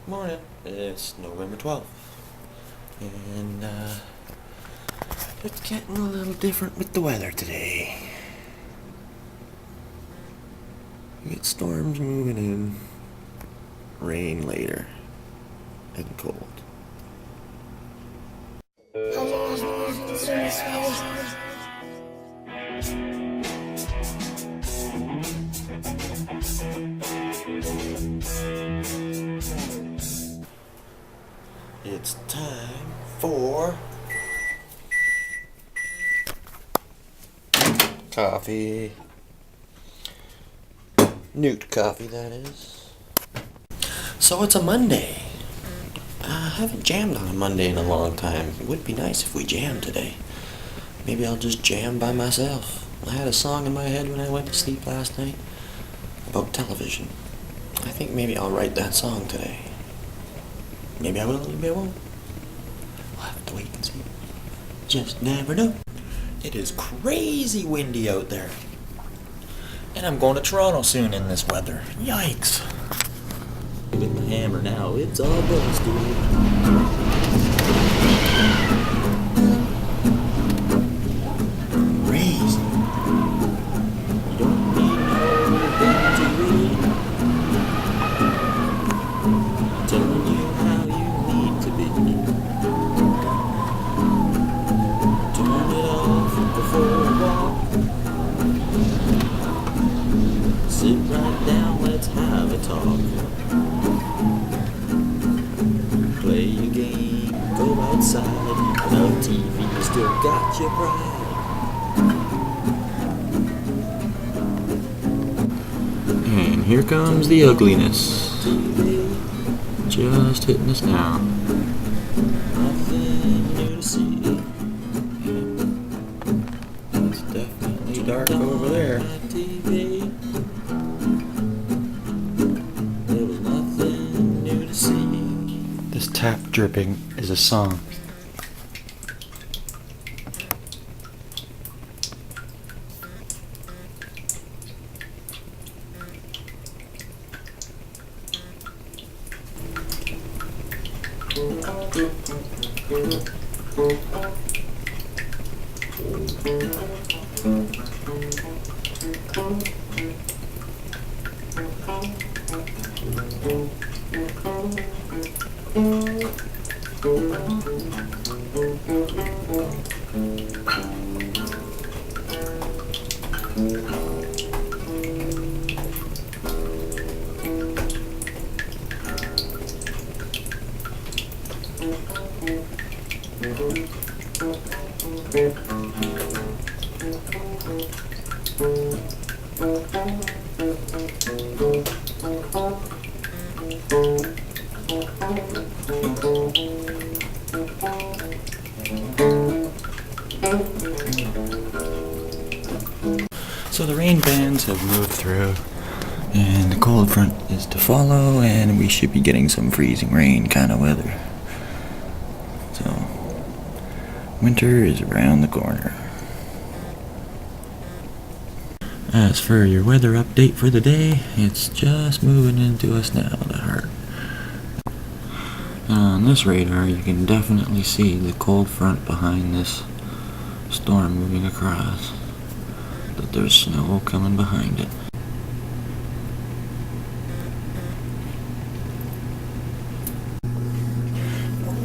Morning. It's November 12th. And, it's getting a little different with the weather today. We get storms moving in, rain later, and cold. It's time for coffee. Newt coffee, that is. So it's a Monday. I haven't jammed on a Monday in a long time. It would be nice if we jammed today. Maybe I'll just jam by myself. I had a song in my head when I went to sleep last night about television. I think maybe I'll write that song today. Maybe I will, maybe I won't. We'll have to wait and see. Just never know. It is crazy windy out there. And I'm going to Toronto soon in this weather. Yikes. With my hammer now, it's all busted. Crazy. You don't need no big TV. Telling you how you need to be. Turn it off before you walk. Sit right down, let's have a talk. Play your game, go outside. No TV, still got your pride. And here comes the ugliness. Just hitting us now. Nothing new to see. It's definitely dark over there. There was nothing new to see. This tap dripping is a song. So the rain bands have moved through, and the cold front is to follow, and we should be getting some freezing rain kind of weather. So, winter is around the corner. As for your weather update for the day, it's just moving into us now, the heart. On this radar, you can definitely see the cold front behind this storm moving across. But there's snow coming behind it.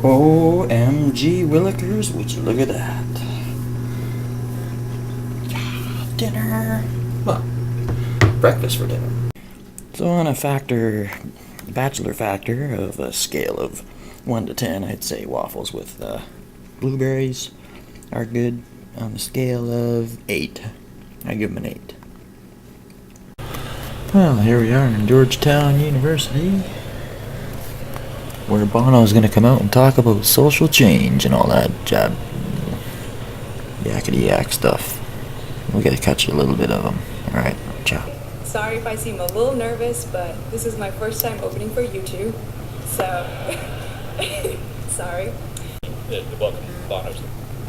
OMG Willikers, would you look at that? Yeah, dinner. Well, breakfast for dinner. So on a bachelor factor of a scale of 1 to 10, I'd say waffles with blueberries are good. On the scale of 8, I give them an 8. Well, here we are in Georgetown University, where Bono's going to come out and talk about social change and all that yakety yak stuff. We got to catch a little bit of them. Alright, ciao. Sorry if I seem a little nervous, but this is my first time opening for YouTube, so sorry. Welcome Bono to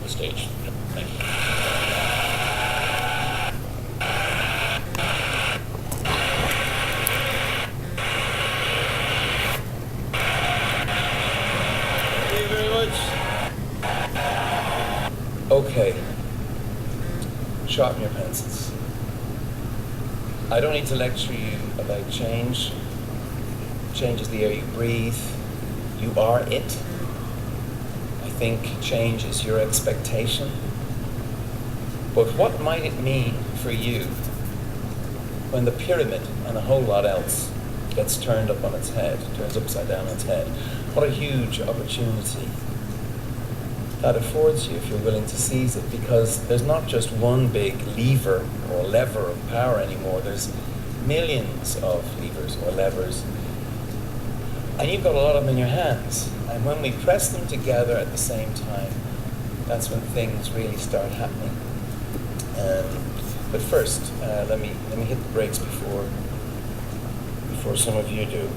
the stage. Thank you. George. Okay. Sharpen your pencils. I don't need to lecture you about change. Change is the air you breathe. You are it. I think change is your expectation. But what might it mean for you when the pyramid and a whole lot else gets turned up on its head, turns upside down on its head? What a huge opportunity that affords you if you're willing to seize it, because there's not just one big lever or lever of power anymore. There's millions of levers or levers, and you've got a lot of them in your hands. And when we press them together at the same time, that's when things really start happening. But first, let me hit the brakes before some of you do.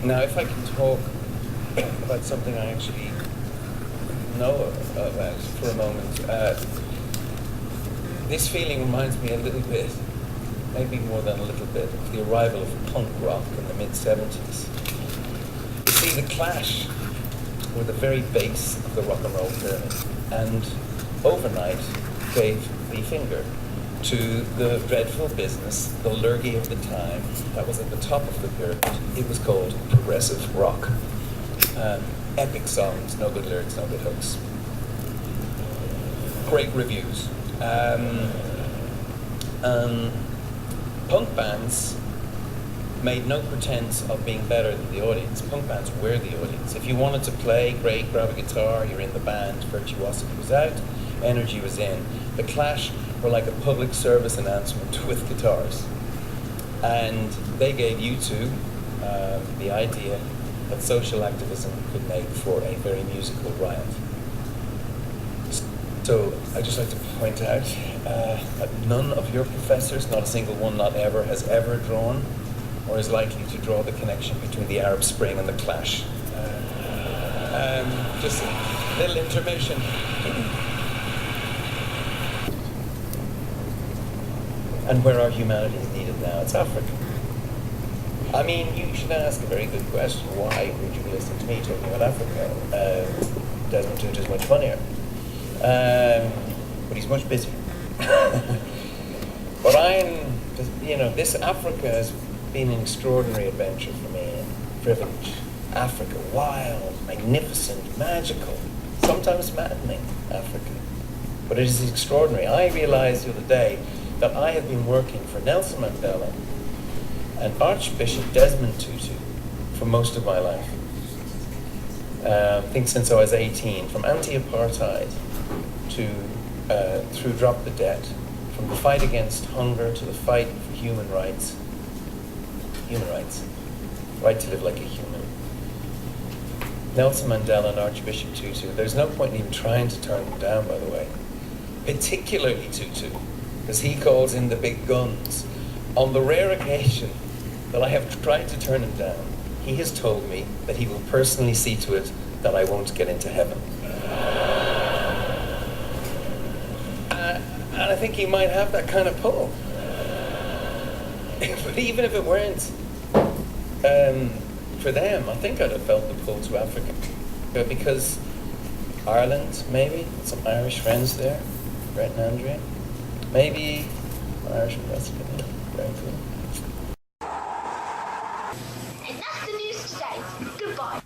Now, if I can talk about something I actually know about for a moment, this feeling reminds me a little bit, maybe more than a little bit, of the arrival of punk rock in the mid-70s. You see, the Clash were the very base of the rock and roll pyramid, and overnight gave the finger to the dreadful business, the lurgy of the time, that was at the top of the pyramid. It was called progressive rock. Epic songs, no good lyrics, no good hooks. Great reviews. Punk bands made no pretense of being better than the audience. Punk bands were the audience. If you wanted to play, great, grab a guitar, you're in the band, virtuosity was out, energy was in. The Clash were like a public service announcement with guitars. And they gave U2 the idea that social activism could make for a very musical riot. So I'd just like to point out that none of your professors, not a single one, not ever, has ever drawn or is likely to draw the connection between the Arab Spring and the Clash. Just a little intermission. And where our humanity is needed now, it's Africa. I mean, you should ask a very good question. Why would you listen to me talking about Africa? Desmond Tutu is much funnier. But he's much busier. But this Africa has been an extraordinary adventure for me, and privilege. Africa, wild, magnificent, magical, sometimes maddening Africa. But it is extraordinary. I realized the other day that I have been working for Nelson Mandela and Archbishop Desmond Tutu for most of my life. I think since I was 18, from anti-apartheid to through Drop the Debt, from the fight against hunger to the fight for human rights, right to live like a human. Nelson Mandela and Archbishop Tutu, there's no point in even trying to turn them down, by the way. Particularly Tutu, because he calls in the big guns. On the rare occasion that I have tried to turn him down, he has told me that he will personally see to it that I won't get into heaven. And I think he might have that kind of pull. But even if it weren't for them, I think I'd have felt the pull to Africa. Because Ireland, maybe, some Irish friends there, Brett and Andrea. Maybe Irish ambassador, very cool. And that's the news today. Goodbye.